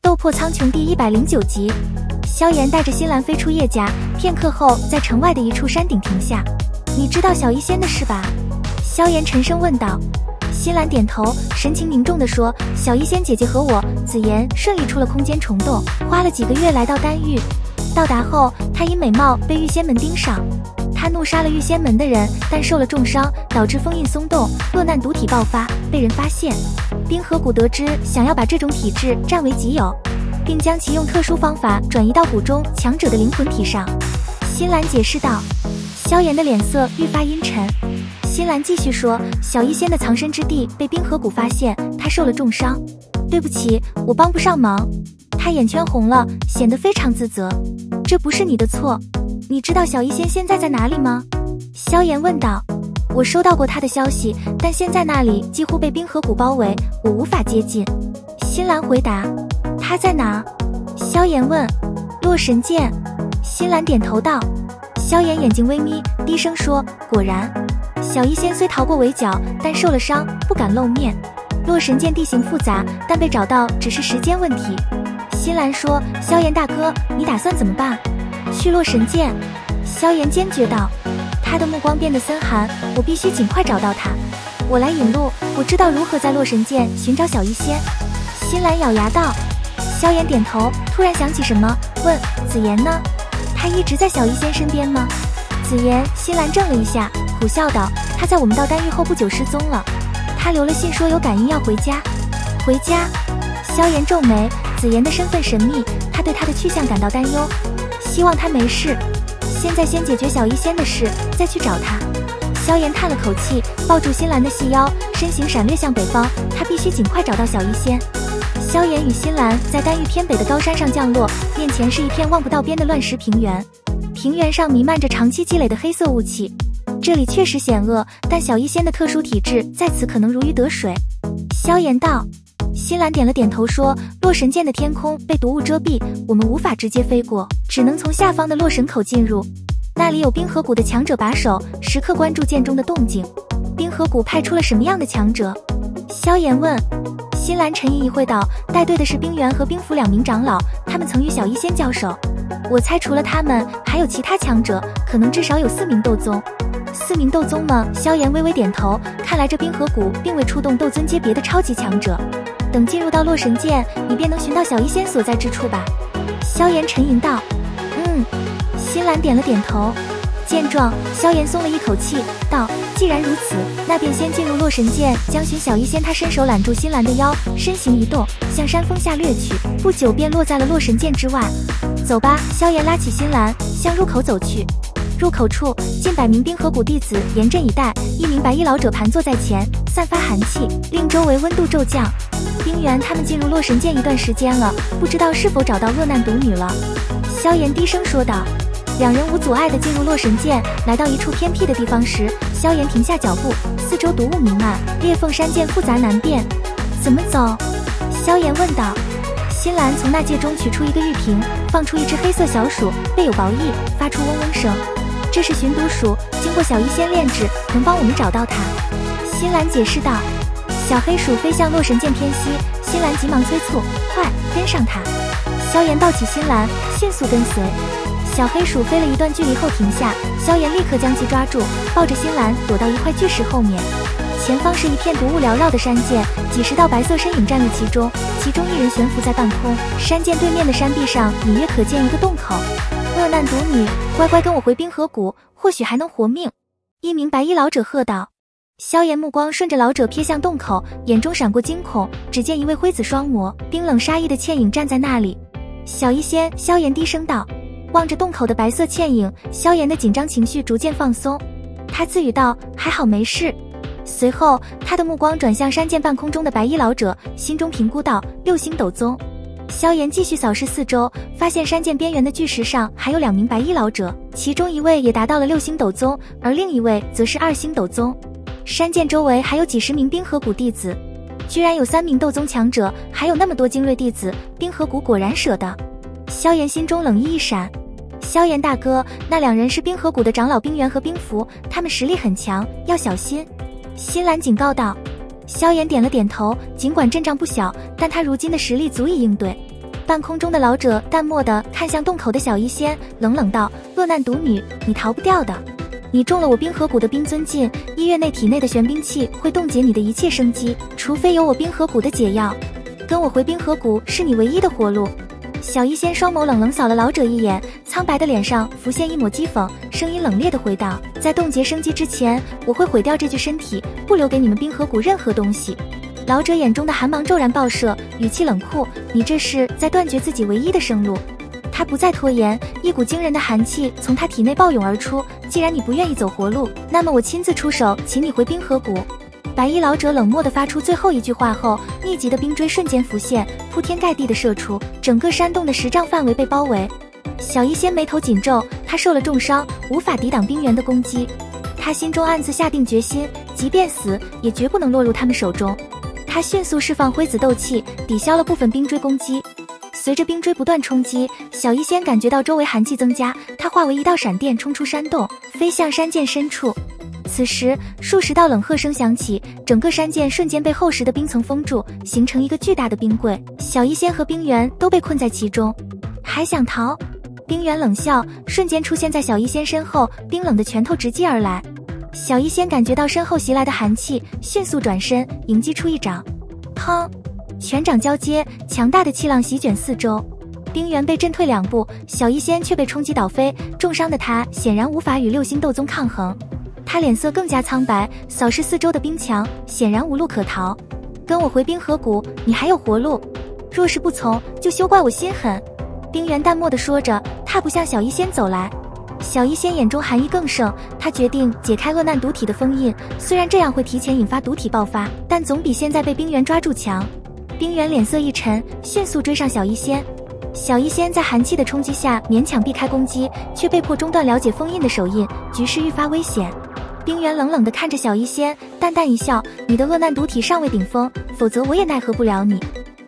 斗破苍穹第109集。萧炎带着新兰飞出叶家，片刻后在城外的一处山顶停下。你知道小医仙的事吧？萧炎沉声问道。新兰点头，神情凝重地说：小医仙姐姐和我紫妍顺利出了空间虫洞，花了几个月来到丹域。到达后，她因美貌被御仙门盯上，她怒杀了御仙门的人，但受了重伤，导致封印松动，落难毒体爆发，被人发现。冰河谷得知想要把这种体质占为己有，并将其用特殊方法转移到谷中强者的灵魂体上。新兰解释道。萧炎的脸色愈发阴沉。新兰继续说，小医仙的藏身之地被冰河谷发现，他受了重伤。对不起，我帮不上忙。他眼圈红了，显得非常自责。这不是你的错。你知道小医仙现在在哪里吗？萧炎问道。我收到过他的消息，但现在那里几乎被冰河谷包围，我无法接近。新兰回答。他在哪？萧炎问。洛神剑。新兰点头道。萧炎眼睛微眯，低声说：果然，小医仙虽逃过围剿，但受了伤，不敢露面。洛神剑地形复杂，但被找到只是时间问题。新兰说：萧炎大哥，你打算怎么办？去洛神剑。萧炎坚决道。他的目光变得森寒，我必须尽快找到他。我来引路，我知道如何在洛神剑寻找小医仙。新兰咬牙道。萧炎点头，突然想起什么，问：紫妍呢？他一直在小医仙身边吗？紫妍。新兰怔了一下，苦笑道：他在我们到丹域后不久失踪了。他留了信说有感应要回家。回家？萧炎皱眉，紫妍的身份神秘，他对他的去向感到担忧，希望他没事。现在先解决小医仙的事，再去找他。萧炎叹了口气，抱住新兰的细腰，身形闪掠向北方，他必须尽快找到小医仙。萧炎与新兰在丹域偏北的高山上降落，面前是一片望不到边的乱石平原，平原上弥漫着长期积累的黑色雾气。这里确实险恶，但小医仙的特殊体质在此可能如鱼得水。萧炎道。新兰点了点头说：洛神剑的天空被毒雾遮蔽，我们无法直接飞过，只能从下方的洛神口进入。那里有冰河谷的强者把守，时刻关注剑中的动静。冰河谷派出了什么样的强者？萧炎问。新兰沉吟一会道：带队的是冰原和冰府2名长老，他们曾与小医仙交手。我猜除了他们，还有其他强者，可能至少有4名斗宗。4名斗宗吗？萧炎微微点头，看来这冰河谷并未出动斗尊阶别的超级强者。等进入到洛神剑，你便能寻到小医仙所在之处吧。萧炎沉吟道。新兰点了点头。见状，萧炎松了一口气，道：既然如此，那便先进入洛神剑，将寻小医仙。他伸手揽住新兰的腰，身形一动，向山峰下掠去，不久便落在了洛神剑之外。走吧。萧炎拉起新兰，向入口走去。入口处，近100名冰河谷弟子严阵以待，1名白衣老者盘坐在前，散发寒气，令周围温度骤降。冰原他们进入洛神剑一段时间了，不知道是否找到恶难毒女了。萧炎低声说道。2人无阻碍地进入洛神剑，来到一处偏僻的地方时，萧炎停下脚步，四周毒雾弥漫，裂缝山涧复杂难辨。怎么走？萧炎问道。新兰从那戒中取出一个玉瓶，放出一只黑色小鼠，背有薄翼，发出嗡嗡声。这是寻毒鼠，经过小医仙炼制，能帮我们找到它。新兰解释道。小黑鼠飞向洛神剑偏西，新兰急忙催促：快跟上它！萧炎抱起新兰，迅速跟随。小黑鼠飞了一段距离后停下，萧炎立刻将其抓住，抱着新兰躲到一块巨石后面。前方是一片毒雾缭绕的山涧，几十道白色身影站立其中，其中一人悬浮在半空。山涧对面的山壁上隐约可见一个洞口。恶难毒女，乖乖跟我回冰河谷，或许还能活命。1名白衣老者喝道。萧炎目光顺着老者瞥向洞口，眼中闪过惊恐，只见一位灰紫双眸、冰冷杀意的倩影站在那里。小医仙。萧炎低声道。望着洞口的白色倩影，萧炎的紧张情绪逐渐放松。他自语道：还好没事。随后他的目光转向山涧半空中的白衣老者，心中评估道：6星斗宗。萧炎继续扫视四周，发现山涧边缘的巨石上还有2名白衣老者，其中一位也达到了6星斗宗，而另一位则是2星斗宗。山涧周围还有几十名冰河谷弟子，居然有3名斗宗强者，还有那么多精锐弟子，冰河谷果然舍得。萧炎心中冷意一闪。萧炎大哥，那2人是冰河谷的长老冰原和冰符，他们实力很强，要小心。新兰警告道。萧炎点了点头，尽管阵仗不小，但他如今的实力足以应对。半空中的老者淡漠地看向洞口的小医仙，冷冷道：“落难独女，你逃不掉的。你中了我冰河谷的冰尊禁，1月内体内的玄冰气会冻结你的一切生机，除非有我冰河谷的解药。跟我回冰河谷是你唯一的活路。”小医仙双眸冷冷扫了老者一眼，苍白的脸上浮现一抹讥讽，声音冷冽地回道：“在冻结生机之前，我会毁掉这具身体，不留给你们冰河谷任何东西。”老者眼中的寒芒骤然爆射，语气冷酷：“你这是在断绝自己唯一的生路。”他不再拖延，一股惊人的寒气从他体内暴涌而出。既然你不愿意走活路，那么我亲自出手，请你回冰河谷。白衣老者冷漠地发出最后一句话后，密集的冰锥瞬间浮现，铺天盖地地射出，整个山洞的10丈范围被包围。小医仙眉头紧皱，他受了重伤，无法抵挡冰原的攻击。他心中暗自下定决心，即便死，也绝不能落入他们手中。他迅速释放灰子斗气，抵消了部分冰锥攻击。随着冰锥不断冲击，小医仙感觉到周围寒气增加，他化为一道闪电冲出山洞，飞向山涧深处。此时，数十道冷喝声响起，整个山涧瞬间被厚实的冰层封住，形成一个巨大的冰柜。小医仙和冰原都被困在其中。还想逃？冰原冷笑，瞬间出现在小医仙身后，冰冷的拳头直击而来。小医仙感觉到身后袭来的寒气，迅速转身迎击出一掌。砰！拳掌交接，强大的气浪席卷四周，冰原被震退2步，小医仙却被冲击倒飞。重伤的他显然无法与6星斗宗抗衡，他脸色更加苍白，扫视四周的冰墙，显然无路可逃。跟我回冰河谷，你还有活路。若是不从，就休怪我心狠。冰原淡漠地说着，踏步向小医仙走来。小医仙眼中寒意更盛，他决定解开恶难毒体的封印。虽然这样会提前引发毒体爆发，但总比现在被冰原抓住强。冰原脸色一沉，迅速追上小医仙。小医仙在寒气的冲击下勉强避开攻击，却被迫中断了解封印的手印，局势愈发危险。冰原冷冷地看着小医仙，淡淡一笑：“你的恶难毒体尚未顶峰，否则我也奈何不了你。”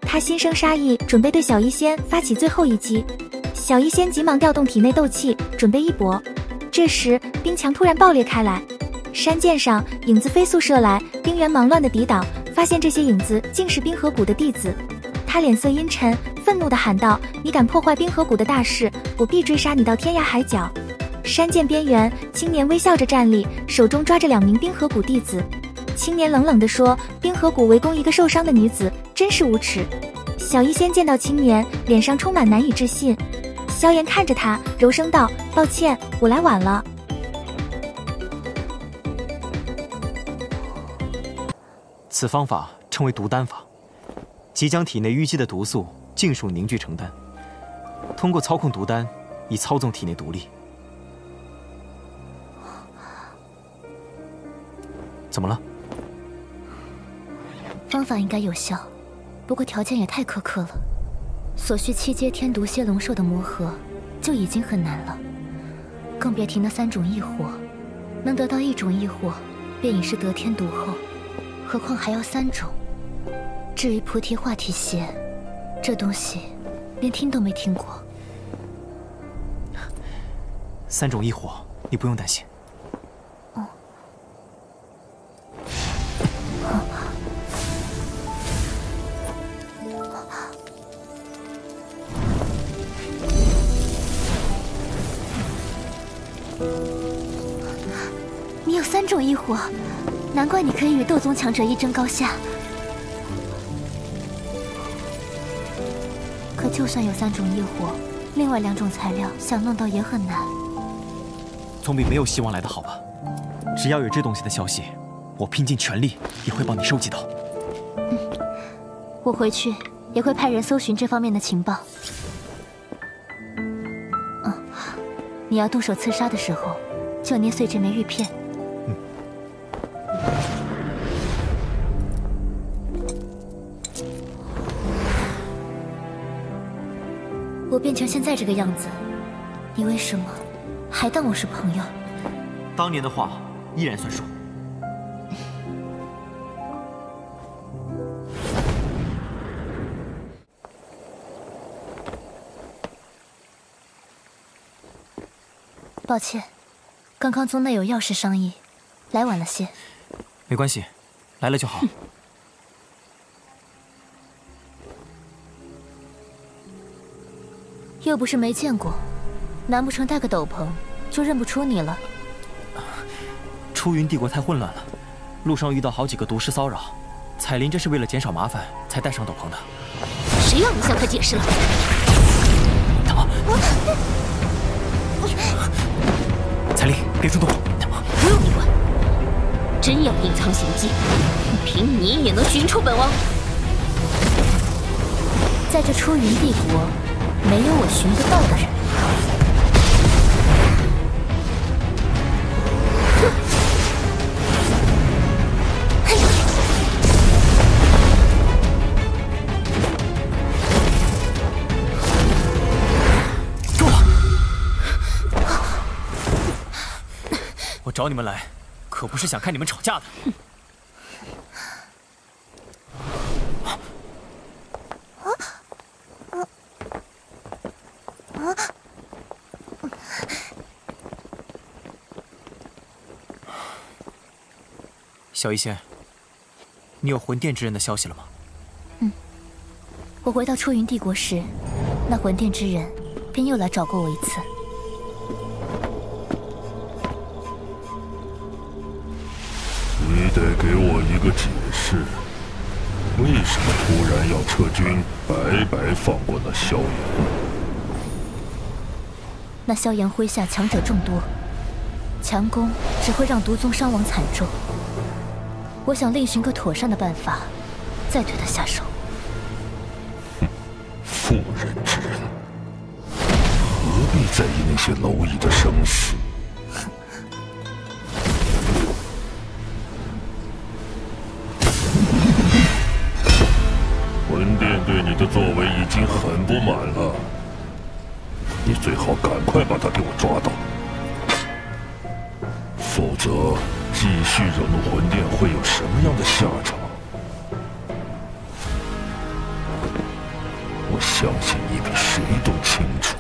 他心生杀意，准备对小医仙发起最后一击。小医仙急忙调动体内斗气，准备一搏。这时，冰墙突然爆裂开来，山涧上影子飞速射来，冰原忙乱地抵挡，发现这些影子竟是冰河谷的弟子。他脸色阴沉，愤怒地喊道：“你敢破坏冰河谷的大事，我必追杀你到天涯海角！”山涧边缘，青年微笑着站立，手中抓着2名冰河谷弟子。青年冷冷地说：“冰河谷围攻一个受伤的女子，真是无耻！”小医仙见到青年，脸上充满难以置信。萧炎看着他，柔声道：“抱歉，我来晚了。”此方法称为毒丹法，即将体内淤积的毒素尽数凝聚成丹，通过操控毒丹，以操纵体内毒力。怎么了？方法应该有效，不过条件也太苛刻了。所需7阶天毒蝎龙兽的磨合就已经很难了，更别提那3种异火。能得到1种异火，便已是得天独厚，何况还要3种。至于菩提化体蝎，这东西连听都没听过。3种异火，你不用担心。你有3种异火，难怪你可以与斗宗强者一争高下。可就算有3种异火，另外2种材料想弄到也很难。总比没有希望来的好吧？只要有这东西的消息，我拼尽全力也会帮你收集到。我回去也会派人搜寻这方面的情报。你要动手刺杀的时候，就捏碎这枚玉片。我变成现在这个样子，你为什么还当我是朋友？当年的话依然算数。抱歉，刚刚宗内有要事商议，来晚了些。没关系，来了就好。又不是没见过，难不成戴个斗篷就认不出你了？出云帝国太混乱了，路上遇到好几个毒师骚扰，彩铃这是为了减少麻烦才戴上斗篷的。谁让你向他解释了？彩铃，别冲动。不用你管。真要隐藏行迹，凭你也能寻出本王？在这出云帝国，没有我寻不到的人。住了！我找你们来，可不是想看你们吵架的。小医仙，你有魂殿之人的消息了吗？我回到出云帝国时，那魂殿之人便又来找过我一次。你得给我一个解释，为什么突然要撤军，白白放过那萧炎？那萧炎麾下强者众多，强攻只会让毒宗伤亡惨重。我想另寻个妥善的办法，再对他下手。妇人之仁，何必在意那些蝼蚁的生死？魂殿对你的作为已经很不满了，你最好赶快把他给我抓到，否则继续惹怒魂殿会有什么样的下场？我相信你比谁都清楚。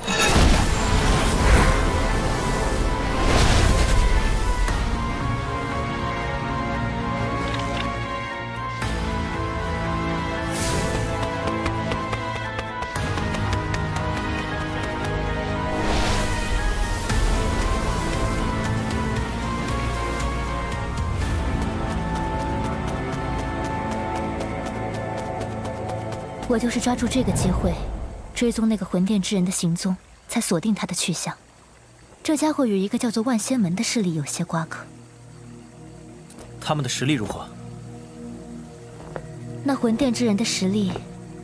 我就是抓住这个机会，追踪那个魂殿之人的行踪，才锁定他的去向。这家伙与一个叫做万仙门的势力有些瓜葛。他们的实力如何？那魂殿之人的实力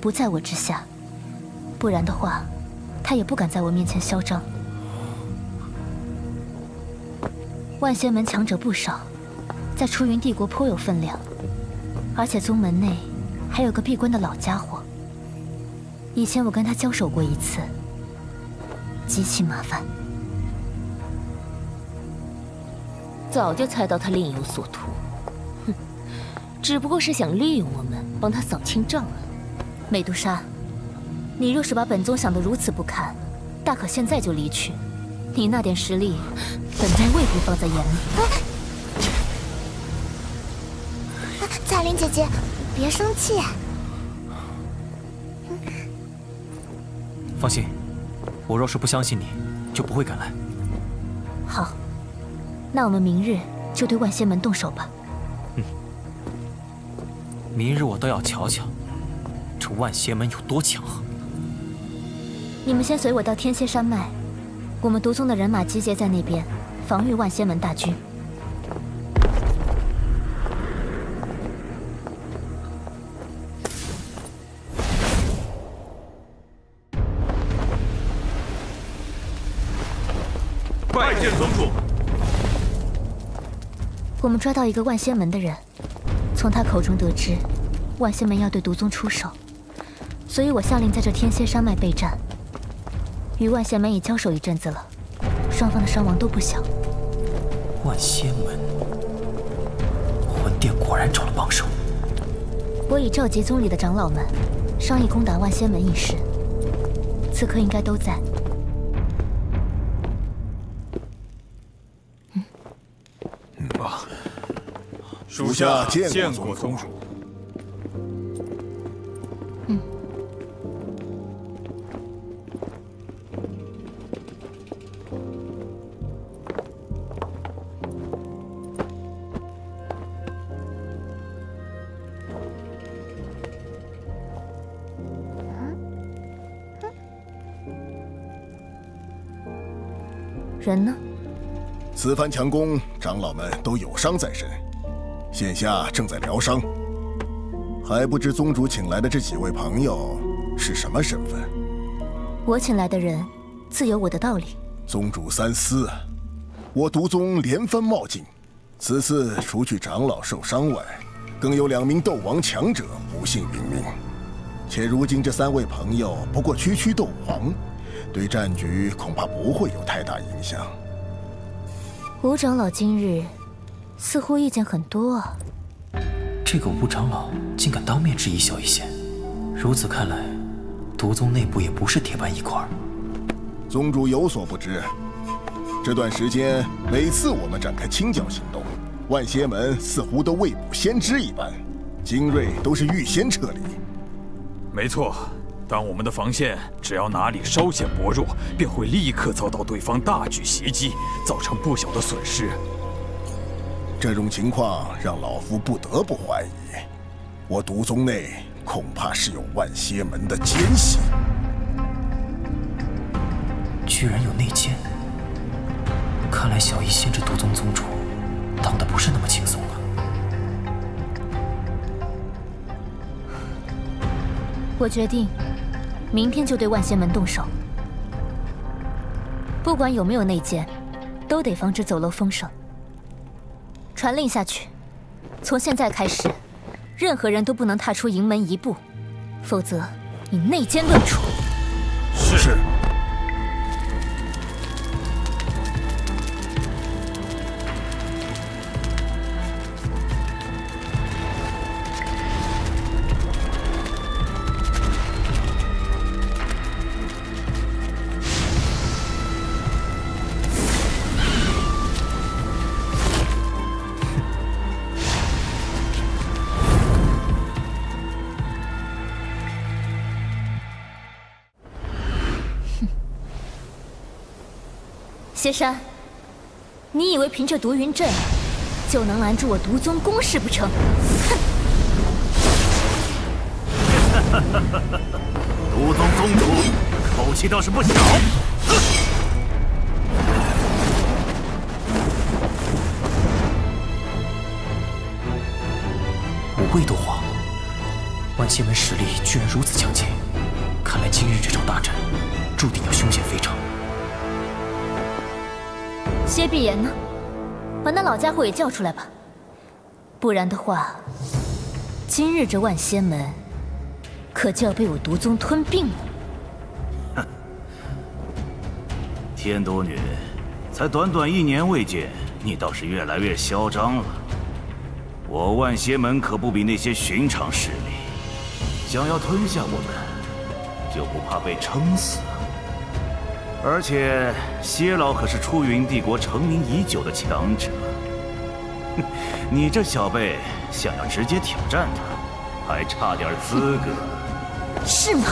不在我之下，不然的话，他也不敢在我面前嚣张。万仙门强者不少，在出云帝国颇有分量，而且宗门内还有个闭关的老家伙。以前我跟他交手过一次，极其麻烦。早就猜到他另有所图，哼，只不过是想利用我们帮他扫清障碍。美杜莎，你若是把本宗想得如此不堪，大可现在就离去。你那点实力，本宗未必放在眼里。彩铃姐姐，别生气。放心，我若是不相信你，就不会赶来。好，那我们明日就对万仙门动手吧。明日我倒要瞧瞧，这万邪门有多强横。你们先随我到天蝎山脉，我们毒宗的人马集结在那边，防御万仙门大军。拜见宗主。我们抓到一个万仙门的人，从他口中得知，万仙门要对毒宗出手，所以我下令在这天蝎山脉备战。与万仙门已交手一阵子了，双方的伤亡都不小。万仙门，魂殿果然找了帮手。我已召集宗里的长老们，商议攻打万仙门一事，此刻应该都在。属下见过宗主。人呢？此番强攻，长老们都有伤在身，现下正在疗伤。还不知宗主请来的这几位朋友是什么身份？我请来的人，自有我的道理。宗主三思，我毒宗连番冒进，此次除去长老受伤外，更有2名斗王强者不幸殒命。且如今这3位朋友不过区斗皇，对战局恐怕不会有太大影响。吴长老今日似乎意见很多啊。这个吴长老竟敢当面质疑小医仙，如此看来，毒宗内部也不是铁板一块。宗主有所不知，这段时间每次我们展开清剿行动，万邪门似乎都未卜先知一般，精锐都是预先撤离。没错，当我们的防线只要哪里稍显薄弱，便会立刻遭到对方大举袭击，造成不小的损失。这种情况让老夫不得不怀疑，我毒宗内恐怕是有万邪门的奸细。居然有内奸，看来小医仙这毒宗宗主当的不是那么轻松啊。我决定，明天就对万邪门动手。不管有没有内奸，都得防止走漏风声。传令下去，从现在开始，任何人都不能踏出营门1步，否则以内奸论处。是。邪山，你以为凭着毒云阵就能拦住我毒宗攻势不成？哼！毒宗宗主口气倒是不小。5位斗皇，万邪门实力居然如此强劲，看来今日这场大战注定要凶险非常。薛碧炎呢？把那老家伙也叫出来吧，不然的话，今日这万仙门可就要被我毒宗吞并了。哼！天多女，才短短1年未见，你倒是越来越嚣张了。我万邪门可不比那些寻常势力，想要吞下我们，就不怕被撑死？而且谢老可是出云帝国成名已久的强者，你这小辈想要直接挑战他，还差点资格。是吗？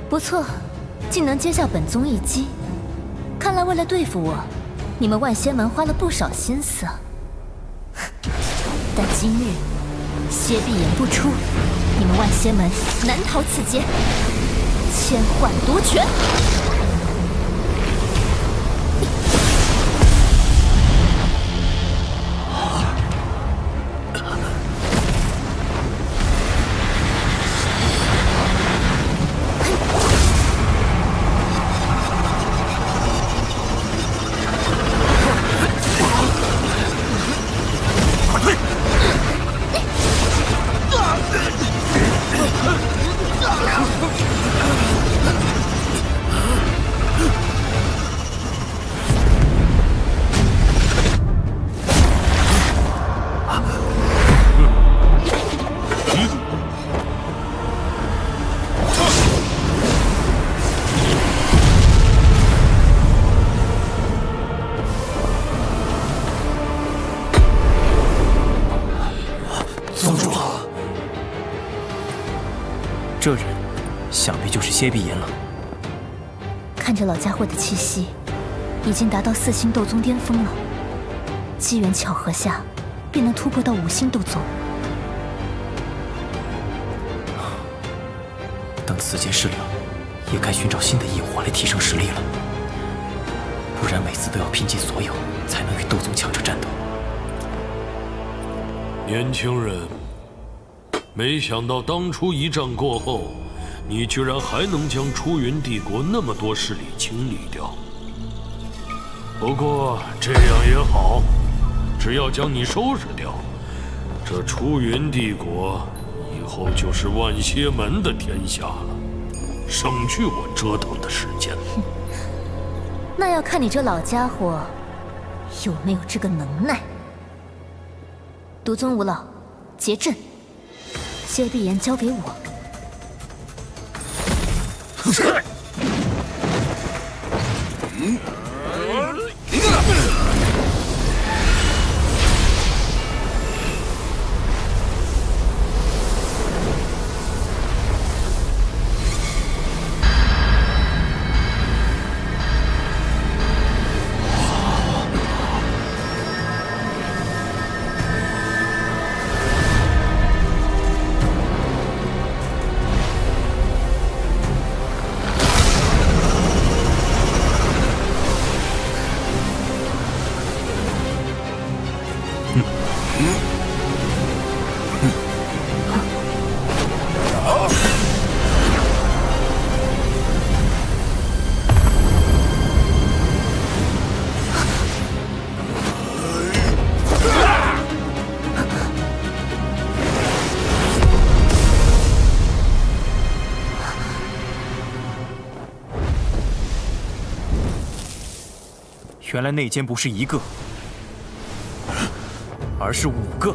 不错，竟能接下本宗一击。看来为了对付我，你们万仙门花了不少心思啊。但今日邪闭眼不出，你们万仙门难逃此劫。千幻夺拳！宗主，这人想必就是歇碧炎了。看着老家伙的气息，已经达到4星斗宗巅峰了。机缘巧合下，便能突破到5星斗宗。等此间事了，也该寻找新的异火来提升实力了。不然每次都要拼尽所有，才能与斗宗强者战斗。年轻人，没想到当初一战过后，你居然还能将出云帝国那么多势力清理掉。不过这样也好，只要将你收拾掉，这出云帝国以后就是万邪门的天下了，省去我折腾的时间。那要看你这老家伙有没有这个能耐。独尊无老，结阵。歇碧炎交给我。原来内奸不是1个，而是5个。